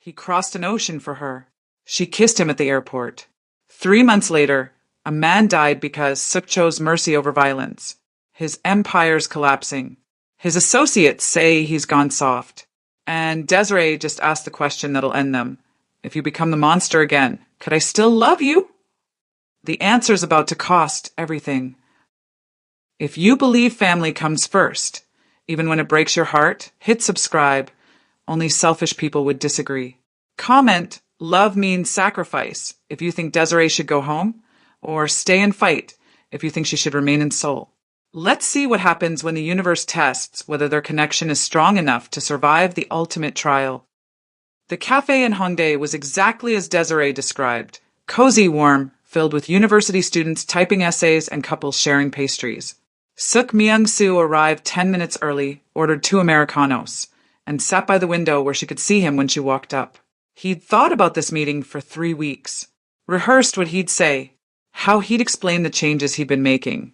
He crossed an ocean for her. She kissed him at the airport. 3 months later, a man died because Suk chose mercy over violence. His empire's collapsing. His associates say he's gone soft. And Desiree just asked the question that'll end them. If you become the monster again, could I still love you? The answer's about to cost everything. If you believe family comes first, even when it breaks your heart, hit subscribe. Only selfish people would disagree. Comment, love means sacrifice, if you think Desiree should go home, or stay and fight if you think she should remain in Seoul. Let's see what happens when the universe tests whether their connection is strong enough to survive the ultimate trial. The cafe in Hongdae was exactly as Desiree described. Cozy, warm, filled with university students typing essays and couples sharing pastries. Suk Myung-soo arrived 10 minutes early, ordered 2 Americanos, and sat by the window where she could see him when she walked up. He'd thought about this meeting for 3 weeks, rehearsed what he'd say, how he'd explain the changes he'd been making,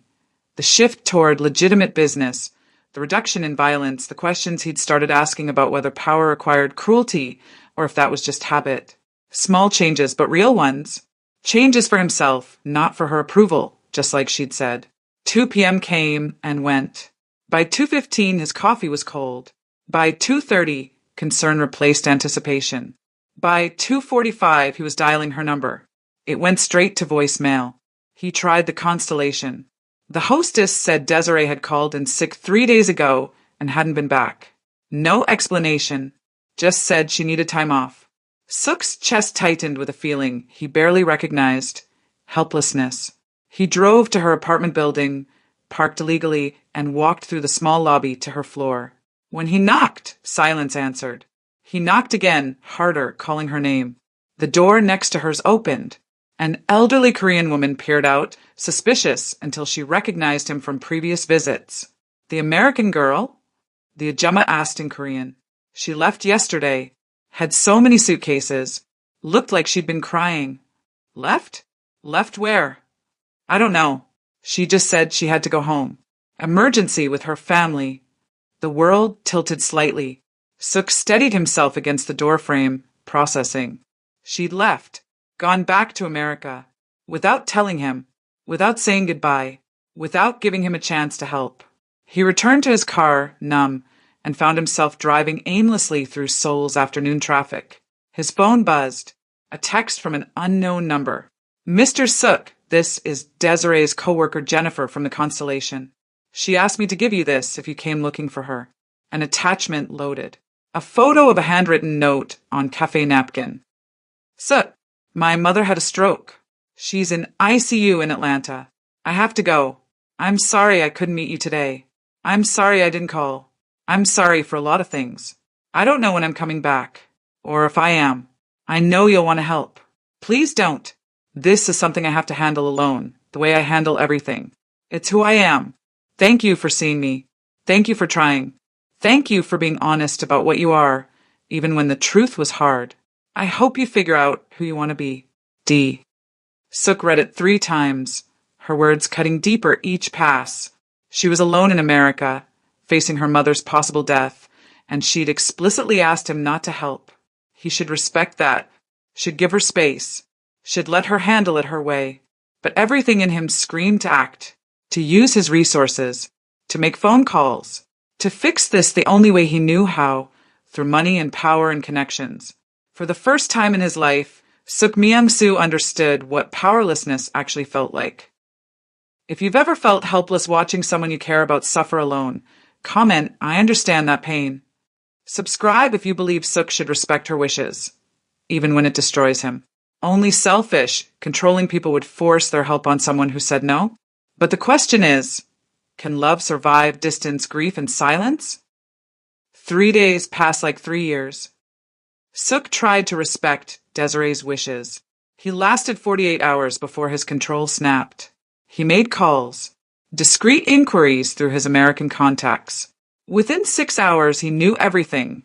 the shift toward legitimate business, the reduction in violence, the questions he'd started asking about whether power required cruelty or if that was just habit. Small changes, but real ones. Changes for himself, not for her approval, just like she'd said. 2 p.m. came and went. By 2:15, his coffee was cold. By 2:30, concern replaced anticipation. By 2:45, he was dialing her number. It went straight to voicemail. He tried the constellation. The hostess said Desiree had called in sick 3 days ago and hadn't been back. No explanation, just said she needed time off. Suk's chest tightened with a feeling he barely recognized, helplessness. He drove to her apartment building, parked illegally, and walked through the small lobby to her floor. When he knocked, silence answered. He knocked again, harder, calling her name. The door next to hers opened. An elderly Korean woman peered out, suspicious until she recognized him from previous visits. The American girl? The Ajumma asked in Korean. She left yesterday, had so many suitcases, looked like she'd been crying. Left? Left where? I don't know. She just said she had to go home. Emergency with her family. The world tilted slightly. Suk steadied himself against the doorframe, processing. She'd left, gone back to America, without telling him, without saying goodbye, without giving him a chance to help. He returned to his car, numb, and found himself driving aimlessly through Seoul's afternoon traffic. His phone buzzed, a text from an unknown number. Mr. Suk, this is Desiree's coworker Jennifer from the Constellation. She asked me to give you this if you came looking for her. An attachment loaded. A photo of a handwritten note on cafe napkin. Suk, my mother had a stroke. She's in ICU in Atlanta. I have to go. I'm sorry I couldn't meet you today. I'm sorry I didn't call. I'm sorry for a lot of things. I don't know when I'm coming back. Or if I am. I know you'll want to help. Please don't. This is something I have to handle alone, the way I handle everything. It's who I am. Thank you for seeing me. Thank you for trying. Thank you for being honest about what you are, even when the truth was hard. I hope you figure out who you want to be. D. Suk read it 3 times, her words cutting deeper each pass. She was alone in America, facing her mother's possible death, and she'd explicitly asked him not to help. He should respect that, should give her space, should let her handle it her way. But everything in him screamed to act, to use his resources, to make phone calls, to fix this the only way he knew how, through money and power and connections. For the first time in his life, Suk Myung-soo understood what powerlessness actually felt like. If you've ever felt helpless watching someone you care about suffer alone, comment, I understand that pain. Subscribe if you believe Suk should respect her wishes, even when it destroys him. Only selfish, controlling people would force their help on someone who said no. But the question is, can love survive distance, grief, and silence? 3 days pass like 3 years. Suk tried to respect Desiree's wishes. He lasted 48 hours before his control snapped. He made calls, discreet inquiries through his American contacts. Within 6 hours, he knew everything.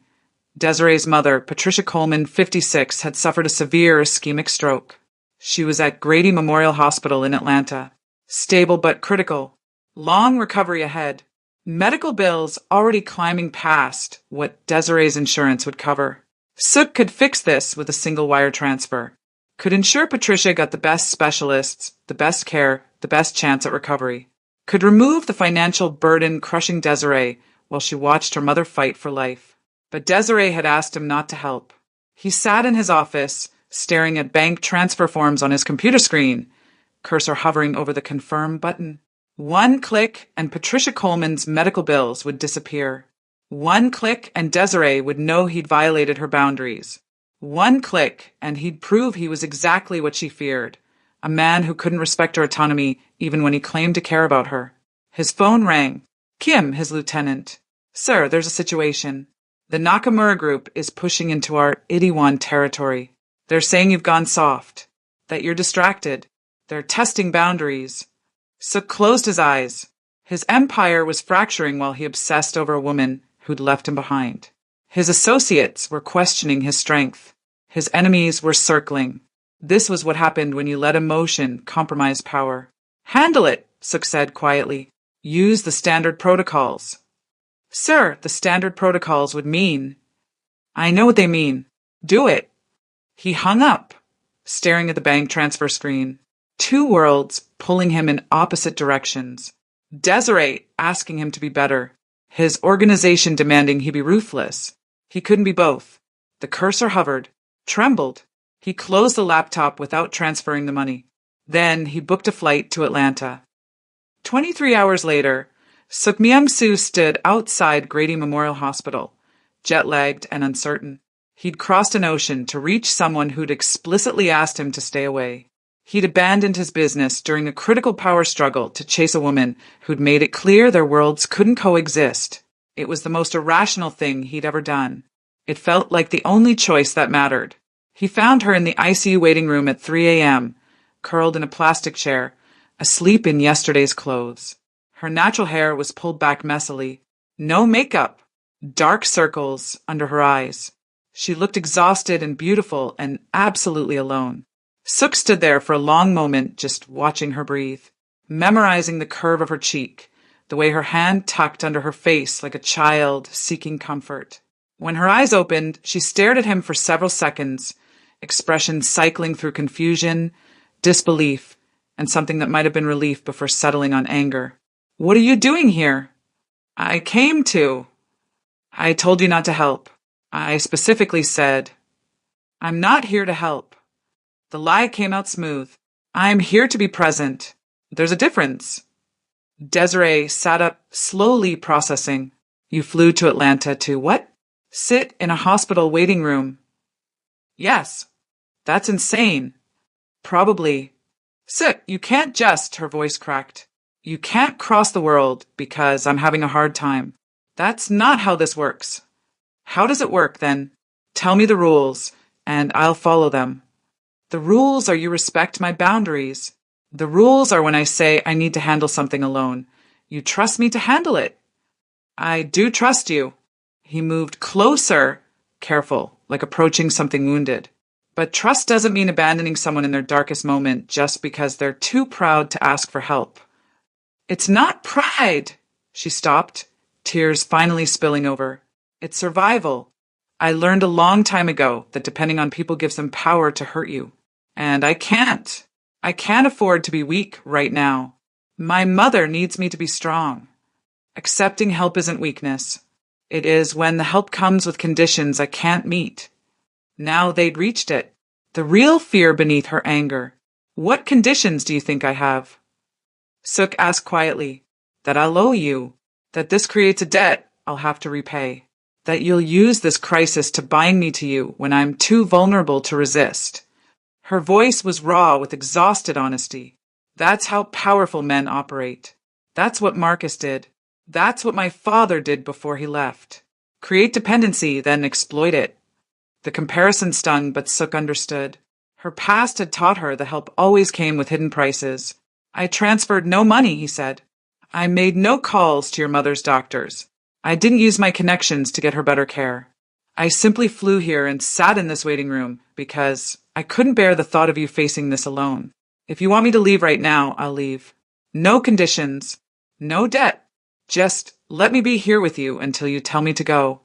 Desiree's mother, Patricia Coleman, 56, had suffered a severe ischemic stroke. She was at Grady Memorial Hospital in Atlanta. Stable but critical. Long recovery ahead. Medical bills already climbing past what Desiree's insurance would cover. Sook could fix this with a single wire transfer. Could ensure Patricia got the best specialists, the best care, the best chance at recovery. Could remove the financial burden crushing Desiree while she watched her mother fight for life. But Desiree had asked him not to help. He sat in his office, staring at bank transfer forms on his computer screen, cursor hovering over the confirm button. One click and Patricia Coleman's medical bills would disappear. One click and Desiree would know he'd violated her boundaries. One click and he'd prove he was exactly what she feared, a man who couldn't respect her autonomy even when he claimed to care about her. His phone rang. Kim, his lieutenant. Sir, there's a situation. The Nakamura group is pushing into our Itaewon territory. They're saying you've gone soft, that you're distracted. They're testing boundaries. Sook closed his eyes. His empire was fracturing while he obsessed over a woman who'd left him behind. His associates were questioning his strength. His enemies were circling. This was what happened when you let emotion compromise power. Handle it, Sook said quietly. Use the standard protocols. Sir, the standard protocols would mean... I know what they mean. Do it. He hung up, staring at the bank transfer screen. Two worlds pulling him in opposite directions. Desiree asking him to be better. His organization demanding he be ruthless. He couldn't be both. The cursor hovered, trembled. He closed the laptop without transferring the money. Then he booked a flight to Atlanta. 23 hours later, Sook Myung-soo stood outside Grady Memorial Hospital, jet-lagged and uncertain. He'd crossed an ocean to reach someone who'd explicitly asked him to stay away. He'd abandoned his business during a critical power struggle to chase a woman who'd made it clear their worlds couldn't coexist. It was the most irrational thing he'd ever done. It felt like the only choice that mattered. He found her in the ICU waiting room at 3 a.m., curled in a plastic chair, asleep in yesterday's clothes. Her natural hair was pulled back messily. No makeup. Dark circles under her eyes. She looked exhausted and beautiful and absolutely alone. Sook stood there for a long moment, just watching her breathe, memorizing the curve of her cheek, the way her hand tucked under her face like a child seeking comfort. When her eyes opened, she stared at him for several seconds, expressions cycling through confusion, disbelief, and something that might have been relief before settling on anger. What are you doing here? I came to. I told you not to help. I specifically said, I'm not here to help. The lie came out smooth. I'm here to be present. There's a difference. Desiree sat up, slowly processing. You flew to Atlanta to what? Sit in a hospital waiting room. Yes. That's insane. Probably. Sit, you can't just, her voice cracked. You can't cross the world because I'm having a hard time. That's not how this works. How does it work, then? Tell me the rules, and I'll follow them. The rules are you respect my boundaries. The rules are when I say I need to handle something alone. You trust me to handle it. I do trust you. He moved closer, careful, like approaching something wounded. But trust doesn't mean abandoning someone in their darkest moment just because they're too proud to ask for help. It's not pride. She stopped, tears finally spilling over. It's survival. I learned a long time ago that depending on people gives them power to hurt you. And I can't. I can't afford to be weak right now. My mother needs me to be strong. Accepting help isn't weakness. It is when the help comes with conditions I can't meet. Now they'd reached it. The real fear beneath her anger. What conditions do you think I have? Sook asked quietly. That I'll owe you. That this creates a debt I'll have to repay. That you'll use this crisis to bind me to you when I'm too vulnerable to resist. Her voice was raw with exhausted honesty. That's how powerful men operate. That's what Marcus did. That's what my father did before he left. Create dependency, then exploit it. The comparison stung, but Sook understood. Her past had taught her the help always came with hidden prices. I transferred no money, he said. I made no calls to your mother's doctors. I didn't use my connections to get her better care. I simply flew here and sat in this waiting room because I couldn't bear the thought of you facing this alone. If you want me to leave right now, I'll leave. No conditions. No debt. Just let me be here with you until you tell me to go.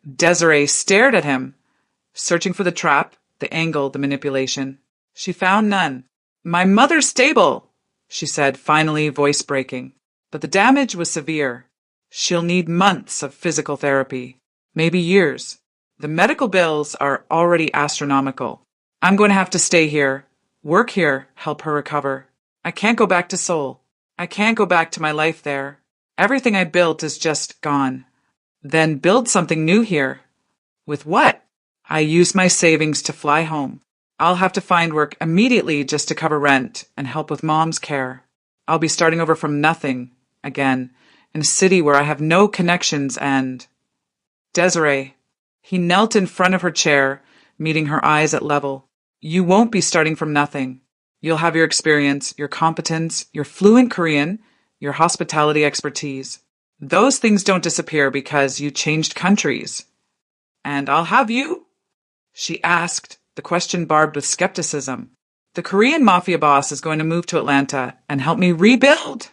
Desiree stared at him. searching for the trap, the angle, the manipulation. She found none. "My mother's stable," she said, finally, voice breaking. But the damage was severe. She'll need months of physical therapy, maybe years. The medical bills are already astronomical. I'm going to have to stay here, work here, help her recover. I can't go back to Seoul. I can't go back to my life there. Everything I built is just gone. Then build something new here. With what? I used my savings to fly home. I'll have to find work immediately just to cover rent and help with Mom's care. I'll be starting over from nothing, again, in a city where I have no connections and... Desiree. He knelt in front of her chair, meeting her eyes at level. You won't be starting from nothing. You'll have your experience, your competence, your fluent Korean, your hospitality expertise. Those things don't disappear because you changed countries. And I'll have you? She asked, the question barbed with skepticism. The Korean Mafia boss is going to move to Atlanta and help me rebuild.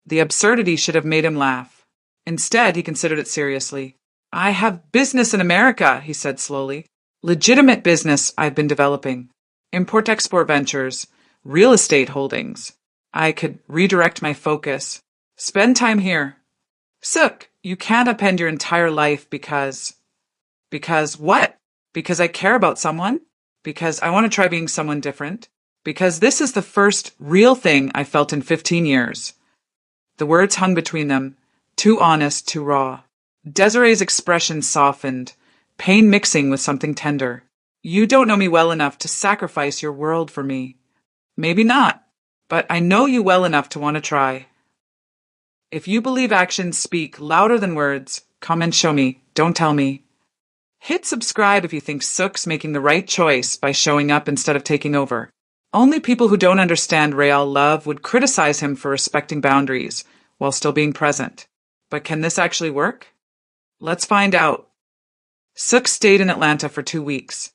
The absurdity should have made him laugh. Instead, he considered it seriously. I have business in America, he said slowly. Legitimate business I've been developing. Import-export ventures, real estate holdings. I could redirect my focus. Spend time here. Suk, you can't upend your entire life because... Because what? Because I care about someone? Because I want to try being someone different? Because this is the first real thing I felt in 15 years. The words hung between them, too honest, too raw. Desiree's expression softened, pain mixing with something tender. You don't know me well enough to sacrifice your world for me. Maybe not, but I know you well enough to want to try. If you believe actions speak louder than words, come and show me, don't tell me. Hit subscribe if you think Suk's making the right choice by showing up instead of taking over. Only people who don't understand real love would criticize him for respecting boundaries while still being present. But can this actually work? Let's find out. Suk stayed in Atlanta for 2 weeks.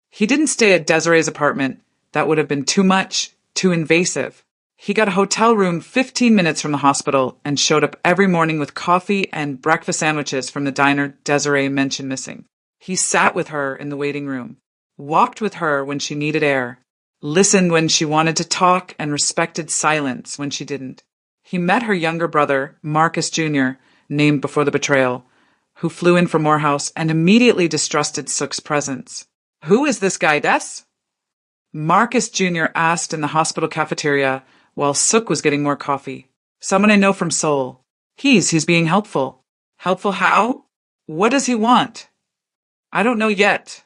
He didn't stay at Desiree's apartment. That would have been too much, too invasive. He got a hotel room 15 minutes from the hospital and showed up every morning with coffee and breakfast sandwiches from the diner Desiree mentioned missing. He sat with her in the waiting room, walked with her when she needed air, listened when she wanted to talk, and respected silence when she didn't. He met her younger brother, Marcus Jr., named before the betrayal, who flew in from Morehouse and immediately distrusted Suk's presence. Who is this guy, Des? Marcus Jr. asked in the hospital cafeteria while Suk was getting more coffee. Someone I know from Seoul. He's being helpful. Helpful how? What does he want? I don't know yet.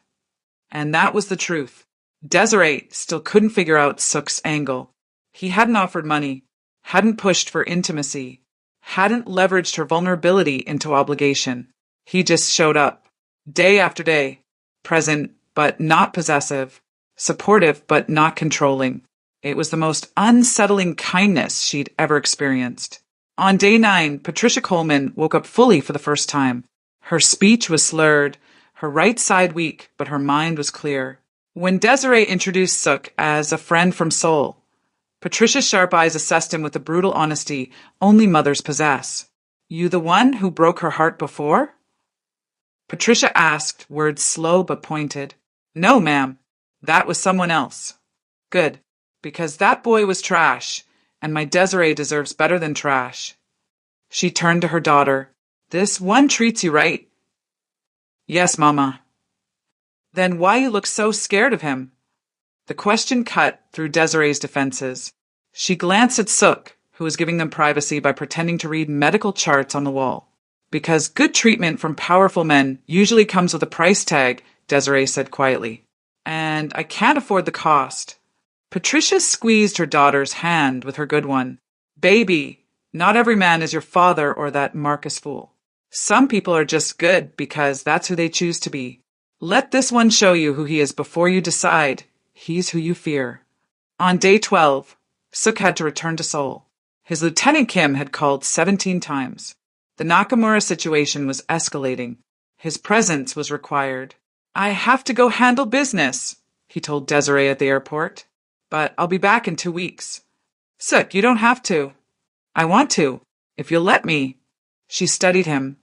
And that was the truth. Desiree still couldn't figure out Suk's angle. He hadn't offered money, hadn't pushed for intimacy, hadn't leveraged her vulnerability into obligation. He just showed up, day after day, present but not possessive, supportive but not controlling. It was the most unsettling kindness she'd ever experienced. On day 9, Patricia Coleman woke up fully for the first time. Her speech was slurred, her right side weak, but her mind was clear. When Desiree introduced Suk as a friend from Seoul, Patricia's sharp eyes assessed him with the brutal honesty only mothers possess. You the one who broke her heart before? Patricia asked, words slow but pointed. No, ma'am. That was someone else. Good. Because that boy was trash, and my Desiree deserves better than trash. She turned to her daughter. This one treats you right. Yes, Mama. Then why you look so scared of him? The question cut through Desiree's defenses. She glanced at Suk, who was giving them privacy by pretending to read medical charts on the wall. Because good treatment from powerful men usually comes with a price tag, Desiree said quietly. And I can't afford the cost. Patricia squeezed her daughter's hand with her good one. Baby, not every man is your father or that Marcus fool. Some people are just good because that's who they choose to be. Let this one show you who he is before you decide. He's who you fear. On day 12, Suk had to return to Seoul. His Lieutenant Kim had called 17 times. The Nakamura situation was escalating. His presence was required. I have to go handle business, he told Desiree at the airport. But I'll be back in 2 weeks. Suk, you don't have to. I want to, if you'll let me. She studied him,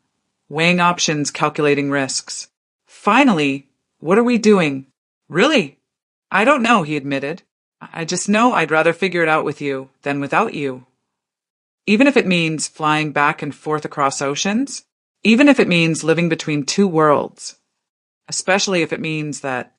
weighing options, calculating risks. Finally, What are we doing? Really? I don't know, he admitted. I just know I'd rather figure it out with you than without you. Even if it means flying back and forth across oceans, even if it means living between two worlds, especially if it means that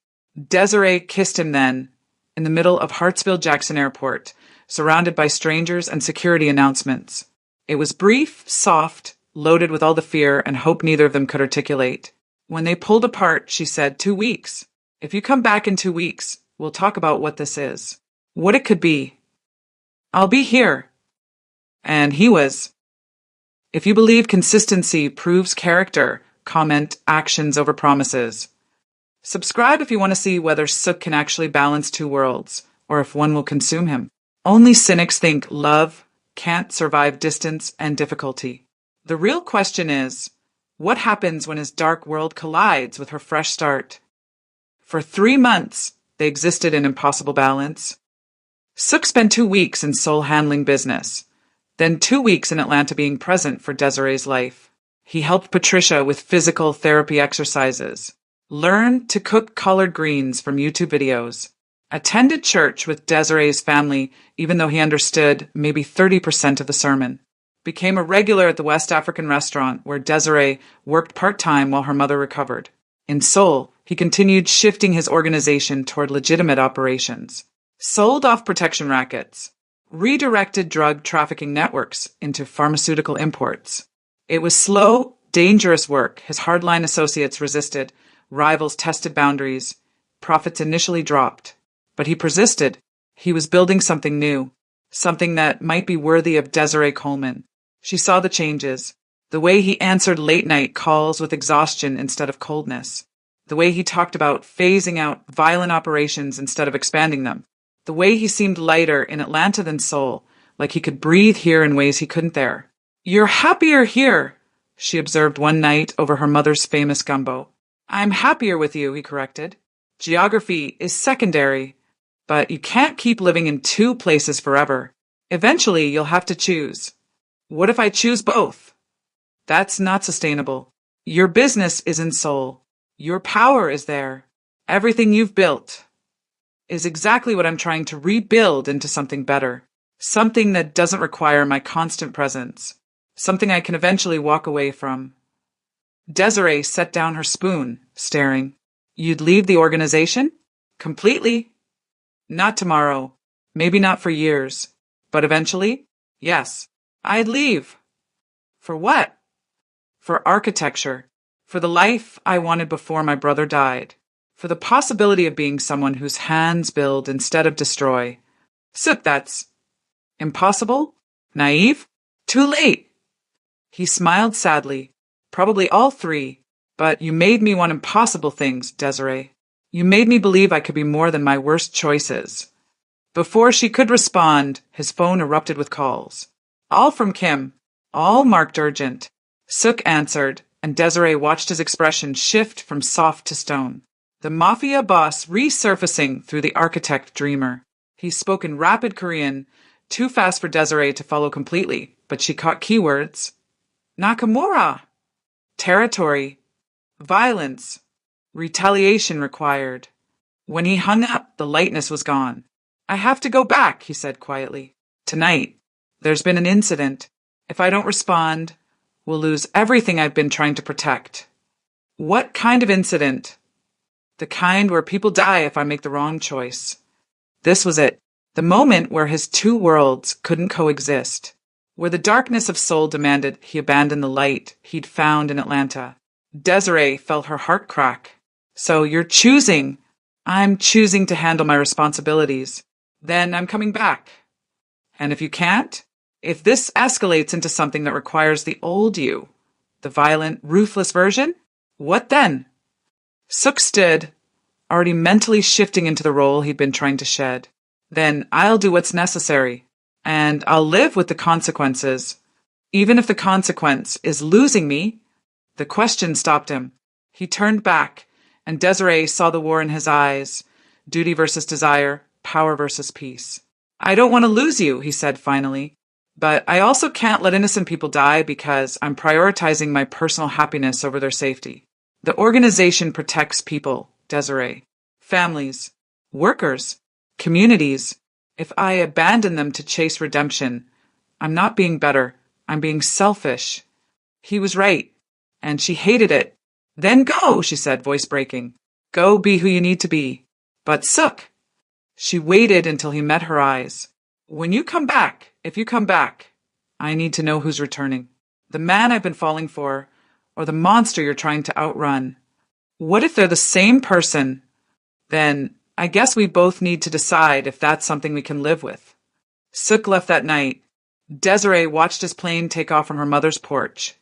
Desiree kissed him then in the middle of Hartsfield-Jackson Airport, surrounded by strangers and security announcements. It was brief, soft, loaded with all the fear and hope neither of them could articulate. When they pulled apart, she said, 2 weeks. If you come back in 2 weeks, we'll talk about what this is. What it could be. I'll be here. And he was. If you believe consistency proves character, comment actions over promises. Subscribe if you want to see whether Suk can actually balance two worlds, or if one will consume him. Only cynics think love can't survive distance and difficulty. The real question is, what happens when his dark world collides with her fresh start? For 3 months, they existed in impossible balance. Suk spent 2 weeks in Seoul handling business, then 2 weeks in Atlanta being present for Desiree's life. He helped Patricia with physical therapy exercises, learned to cook collard greens from YouTube videos, attended church with Desiree's family even though he understood maybe 30% of the sermon, became a regular at the West African restaurant where Desiree worked part-time while her mother recovered. In Seoul, he continued shifting his organization toward legitimate operations, sold off protection rackets, redirected drug trafficking networks into pharmaceutical imports. It was slow, dangerous work. His hardline associates resisted, rivals tested boundaries, profits initially dropped. But he persisted. He was building something new, something that might be worthy of Desiree Coleman. She saw the changes, the way he answered late-night calls with exhaustion instead of coldness, the way he talked about phasing out violent operations instead of expanding them, the way he seemed lighter in Atlanta than Seoul, like he could breathe here in ways he couldn't there. "You're happier here," she observed one night over her mother's famous gumbo. "I'm happier with you," he corrected. "Geography is secondary, but you can't keep living in two places forever. Eventually, you'll have to choose. What if I choose both? That's not sustainable. Your business is in Seoul. Your power is there. Everything you've built is exactly what I'm trying to rebuild into something better. Something that doesn't require my constant presence. Something I can eventually walk away from." Desiree set down her spoon, staring. "You'd leave the organization? Completely?" "Not tomorrow. Maybe not for years. But eventually? Yes. I'd leave." "For what?" "For architecture. For the life I wanted before my brother died. For the possibility of being someone whose hands build instead of destroy." "Suk, that's impossible? Naive? Too late." He smiled sadly. "Probably all three. But you made me want impossible things, Desiree. You made me believe I could be more than my worst choices." Before she could respond, his phone erupted with calls. All from Kim. All marked urgent. Suk answered, and Desiree watched his expression shift from soft to stone. The Mafia boss resurfacing through the architect dreamer. He spoke in rapid Korean, too fast for Desiree to follow completely, but she caught keywords. "Nakamura. Territory. Violence. Retaliation required." When he hung up, the lightness was gone. "I have to go back," he said quietly. "Tonight. There's been an incident. If I don't respond, we'll lose everything I've been trying to protect." "What kind of incident?" "The kind where people die if I make the wrong choice." This was it. The moment where his two worlds couldn't coexist. Where the darkness of soul demanded he abandon the light he'd found in Atlanta. Desiree felt her heart crack. "So you're choosing." "I'm choosing to handle my responsibilities. Then I'm coming back." "And if you can't? If this escalates into something that requires the old you, the violent, ruthless version, what then?" Suk stood, already mentally shifting into the role he'd been trying to shed. "Then I'll do what's necessary, and I'll live with the consequences. Even if the consequence is losing me." The question stopped him. He turned back, and Desiree saw the war in his eyes. Duty versus desire, power versus peace. "I don't want to lose you," he said finally. "But I also can't let innocent people die because I'm prioritizing my personal happiness over their safety. The organization protects people, Desiree. Families. Workers. Communities. If I abandon them to chase redemption, I'm not being better. I'm being selfish. He was right, and she hated it. Then go, she said, voice breaking. Go be who you need to be. But Suk. She waited until he met her eyes. When you come back, if you come back, I need to know who's returning. The man I've been falling for, or the monster you're trying to outrun. What if they're the same person? Then I guess we both need to decide if that's something we can live with. Suk left that night. Desiree watched his plane take off from her mother's porch,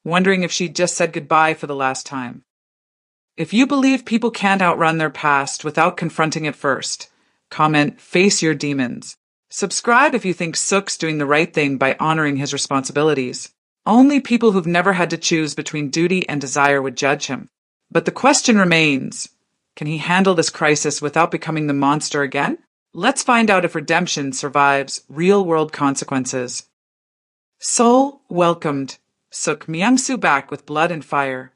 wondering if she'd just said goodbye for the last time. If you believe people can't outrun their past without confronting it first, comment face your demons. Subscribe if you think Suk's doing the right thing by honoring his responsibilities. Only people who've never had to choose between duty and desire would judge him. But the question remains, can he handle this crisis without becoming the monster again? Let's find out if redemption survives real-world consequences. Seoul welcomed Suk Myung-soo back with blood and fire.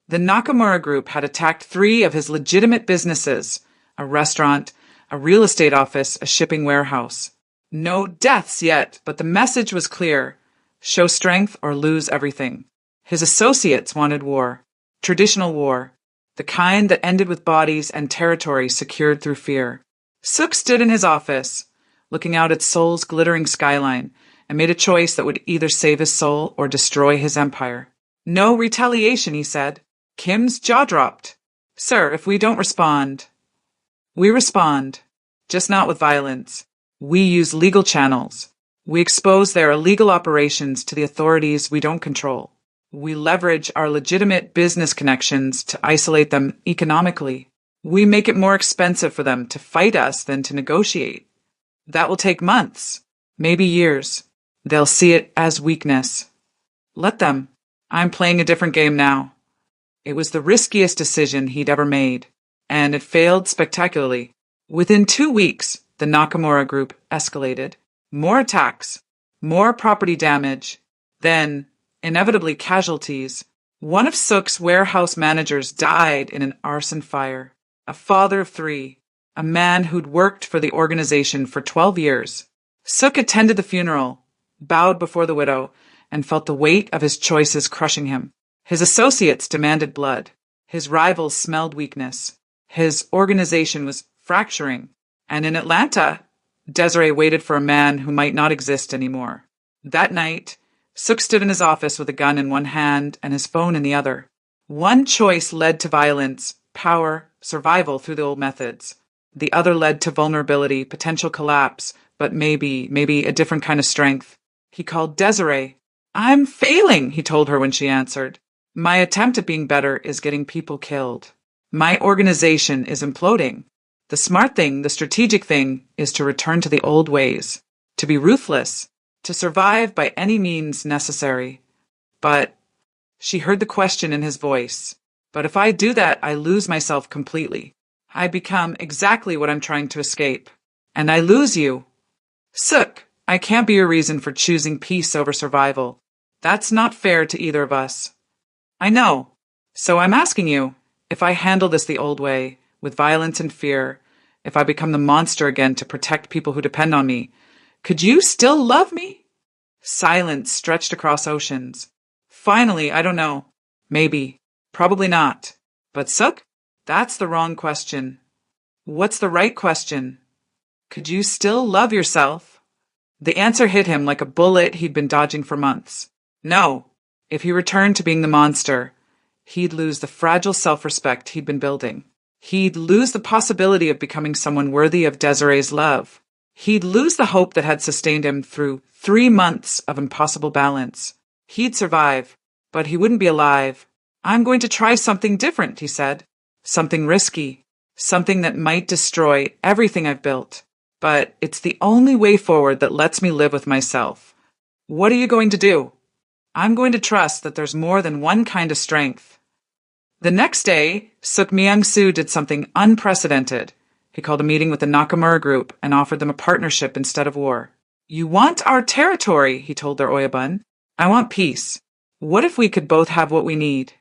The Nakamura Group had attacked 3 of his legitimate businesses, a restaurant, a real estate office, a shipping warehouse. No deaths yet, but the message was clear. Show strength or lose everything. His associates wanted war. Traditional war. The kind that ended with bodies and territory secured through fear. Suk stood in his office, looking out at Seoul's glittering skyline, and made a choice that would either save his soul or destroy his empire. No retaliation, he said. Kim's jaw dropped. Sir, if we don't respond... We respond, just not with violence. We use legal channels. We expose their illegal operations to the authorities we don't control. We leverage our legitimate business connections to isolate them economically. We make it more expensive for them to fight us than to negotiate. That will take months, maybe years. They'll see it as weakness. Let them. I'm playing a different game now. It was the riskiest decision he'd ever made, and it failed spectacularly. Within 2 weeks, the Nakamura Group escalated. More attacks, more property damage, then, inevitably, casualties. One of Suk's warehouse managers died in an arson fire. A father of 3, a man who'd worked for the organization for 12 years. Suk attended the funeral, bowed before the widow, and felt the weight of his choices crushing him. His associates demanded blood. His rivals smelled weakness. His organization was fracturing. And in Atlanta, Desiree waited for a man who might not exist anymore. That night, Suk stood in his office with a gun in one hand and his phone in the other. One choice led to violence, power, survival through the old methods. The other led to vulnerability, potential collapse, but maybe a different kind of strength. He called Desiree. I'm failing, he told her when she answered. My attempt at being better is getting people killed. My organization is imploding. The smart thing, the strategic thing, is to return to the old ways, to be ruthless, to survive by any means necessary. But she heard the question in his voice. But if I do that, I lose myself completely. I become exactly what I'm trying to escape. And I lose you. Suk, I can't be your reason for choosing peace over survival. That's not fair to either of us. I know. So I'm asking you, if I handle this the old way, with violence and fear, if I become the monster again to protect people who depend on me, could you still love me? Silence stretched across oceans. Finally, I don't know. Maybe. Probably not. But Suk, that's the wrong question. What's the right question? Could you still love yourself? The answer hit him like a bullet he'd been dodging for months. No. If he returned to being the monster, he'd lose the fragile self-respect he'd been building. He'd lose the possibility of becoming someone worthy of Desiree's love. He'd lose the hope that had sustained him through 3 months of impossible balance. He'd survive, but he wouldn't be alive. I'm going to try something different, he said. Something risky. Something that might destroy everything I've built. But it's the only way forward that lets me live with myself. What are you going to do? I'm going to trust that there's more than one kind of strength. The next day, Suk Myung-soo did something unprecedented. He called a meeting with the Nakamura Group and offered them a partnership instead of war. You want our territory, he told their Oyabun. I want peace. What if we could both have what we need?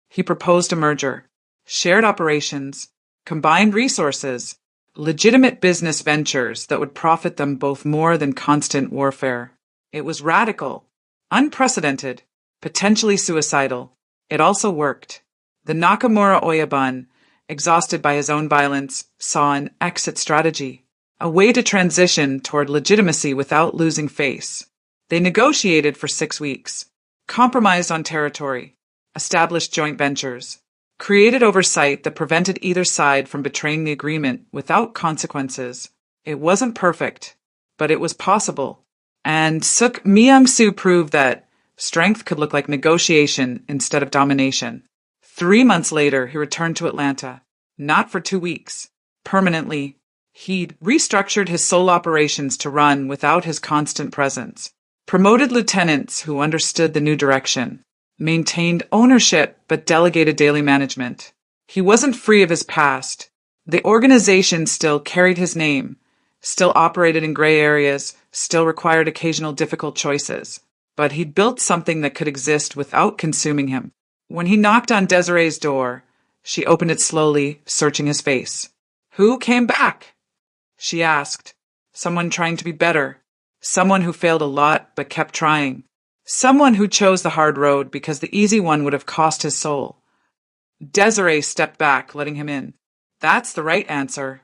He proposed a merger. shared operations, combined resources, legitimate business ventures that would profit them both more than constant warfare. It was radical, unprecedented, potentially suicidal. It also worked. The Nakamura Oyabun, exhausted by his own violence, saw an exit strategy, a way to transition toward legitimacy without losing face. They negotiated for 6 weeks, compromised on territory, established joint ventures, created oversight that prevented either side from betraying the agreement without consequences. It wasn't perfect, but it was possible. And Suk Myung-soo proved that strength could look like negotiation instead of domination. 3 months later, he returned to Atlanta, not for 2 weeks. Permanently, he'd restructured his sole operations to run without his constant presence, promoted lieutenants who understood the new direction, maintained ownership but delegated daily management. He wasn't free of his past. The organization still carried his name, still operated in gray areas, still required occasional difficult choices. But he'd built something that could exist without consuming him. When he knocked on Desiree's door, she opened it slowly, searching his face. "Who came back?" she asked. Someone trying to be better. Someone who failed a lot but kept trying. Someone who chose the hard road because the easy one would have cost his soul. Desiree stepped back, letting him in. "That's the right answer."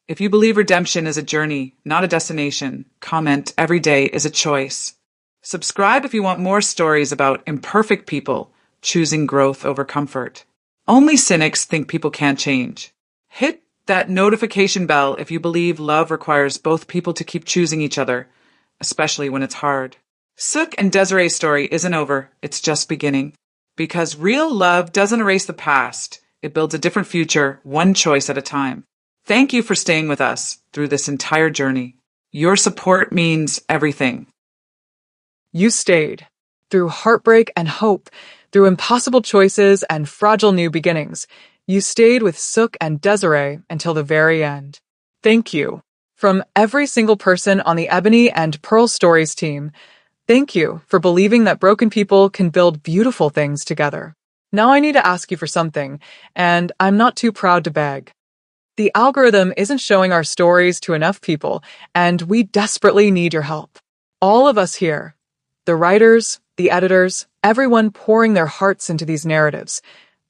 If you believe redemption is a journey, not a destination, comment "Every day is a choice." Subscribe if you want more stories about imperfect people choosing growth over comfort. Only cynics think people can't change. Hit that notification bell if you believe love requires both people to keep choosing each other, especially when it's hard. Suk and Desiree's story isn't over, it's just beginning. Because real love doesn't erase the past, it builds a different future, one choice at a time. Thank you for staying with us through this entire journey. Your support means everything. You stayed. Through heartbreak and hope, through impossible choices and fragile new beginnings, you stayed with Suk and Desiree until the very end. Thank you. From every single person on the Ebony and Pearl Stories team, thank you for believing that broken people can build beautiful things together. Now I need to ask you for something, and I'm not too proud to beg. The algorithm isn't showing our stories to enough people, and we desperately need your help. All of us here, the writers, the editors, everyone pouring their hearts into these narratives,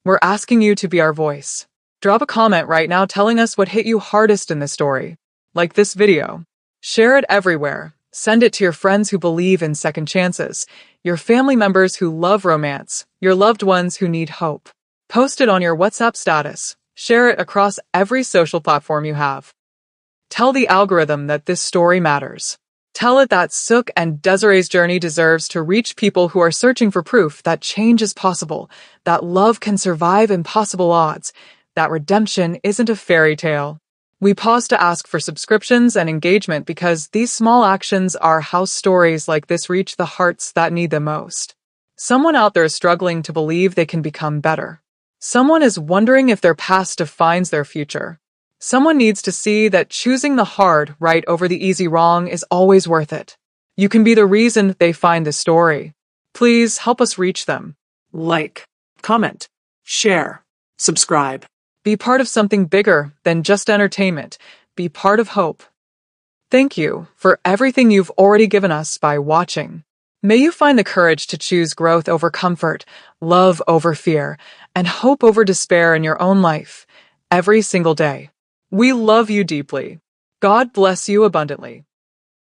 we're asking you to be our voice. Drop a comment right now telling us what hit you hardest in this story. Like this video. Share it everywhere. Send it to your friends who believe in second chances, your family members who love romance, your loved ones who need hope. Post it on your WhatsApp status. Share it across every social platform you have. Tell the algorithm that this story matters. Tell it that Suk and Desiree's journey deserves to reach people who are searching for proof that change is possible, that love can survive impossible odds, that redemption isn't a fairy tale. We pause to ask for subscriptions and engagement because these small actions are how stories like this reach the hearts that need them most. Someone out there is struggling to believe they can become better. Someone is wondering if their past defines their future. Someone needs to see that choosing the hard right over the easy wrong is always worth it. You can be the reason they find this story. Please help us reach them. Like, comment, share, subscribe. Be part of something bigger than just entertainment. Be part of hope. Thank you for everything you've already given us by watching. May you find the courage to choose growth over comfort, love over fear, and hope over despair in your own life, every single day. We love you deeply. God bless you abundantly.